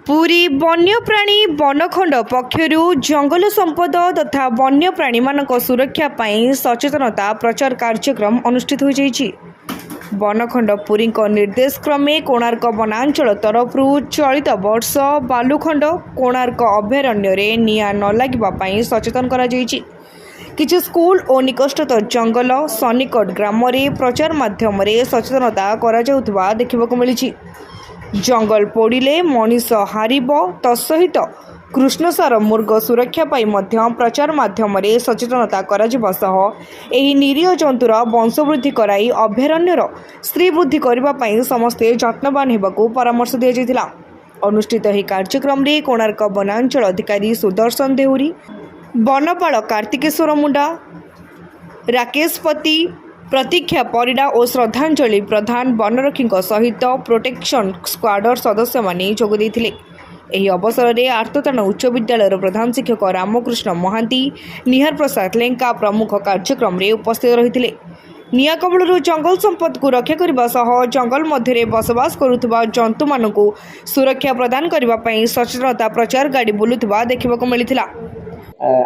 पुरी वन्यप्राणी वनखंड पक्षर जंगल संपद तथा वन्यप्राणी मान सुरक्षा पाई सचेतनता प्रचार कार्यक्रम अनुष्ठित हो जाइछि। वनखंड पुरी निर्देश क्रमे कोणार्क वनांचल तरफ चलित वर्ष बालुखंड कोणार्क अभयारण्य निआं न लागिबा पाई सचेतन करा जाइछि। किछि स्कूल और निकटस्थ जंगल सन्निकट ग्राम में प्रचार माध्यम सचेतनता करा जाउथबा देखिबाकु मिलिछि। जंगल पोड़िले मनीष हारिब तत्सहित कृष्णसार मृग सुरक्षा पाई मध्य प्रचार माध्यम सचेतनता करा सह एही निरीह जंतुर वंशवृद्धि कराई अभयारण्यर श्रीवृद्धि करने समस्ते जत्नवान होगाकू परामर्श दिया जायतिला। अनुष्ठित ଏହି कार्यक्रम रे कोणार्क वनांचल अधिकारी सुदर्शन देहुरी, वनपाल कार्तिकेश्वर मुंडा, राकेश पति, प्रतीक्षा परिडा और श्रद्धांजलि प्रधान वनरक्षी सहित प्रोटेक्शन स्क्वाडर सदस्य माने जोग देथिले। एही अवसर में आर्ततान उच्च विद्यालय प्रधान शिक्षक रामकृष्ण महांती, निहार प्रसाद लेंका प्रमुख कार्यक्रम में उपस्थित रहिथिले। निआं कबलरू जंगल संपद को रक्षा करने सह जंगल मध्य बसवास करुवा जंतु मानू सुरक्षा प्रदान करने सचेतनता प्रचार गाड़ी बुलुवा देखा मिलता।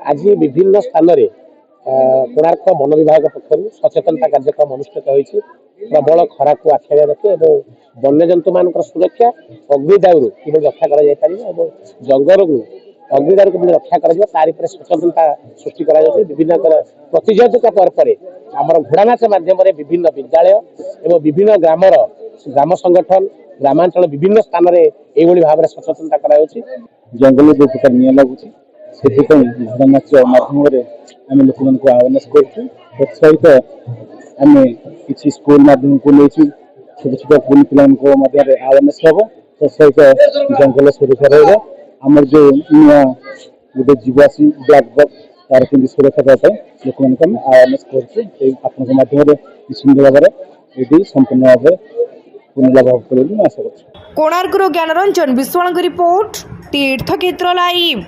आज विभिन्न स्थान में कोणार्क वन विभाग पक्ष सचेतनता कार्यक्रम अनुष्ठित होती। प्रबल खरा को आखिया रखे और वन्यजंतु मान सुरक्षा अग्निदायु कि रक्षा कर जंगल अग्निदायु कि रक्षा कर सचेतनता सृष्टि कर विभिन्न प्रतिषेधक पर आमर घोड़ा नाच मध्यम विभिन्न विद्यालय और विभिन्न ग्राम संगठन ग्रामांचल विभिन्न स्थान में यही भाव में सचेतनता कर जंगल जो प्रकार निआं लगुच से घोड़ा नाच माध्यम आम लोक अवेयरनेस करसहित आम कि स्कूल माध्यम को नहीं छोट छोट पुरी पिला अवेयरनेस हम तत्सहित जंगल सुरक्षा रम जो निआं गोटे जीवासी ब्लैक बक तार केमती सुरक्षा देवाई लोक अवेयरनेस करमाध्यम निश्चिंत भाव में संपूर्ण भाव पुनर्लाभ कर आशा कर। कोणार्क ज्ञानरंजन विश्वाल रिपोर्ट तीर्थक्षेत्र लाइव।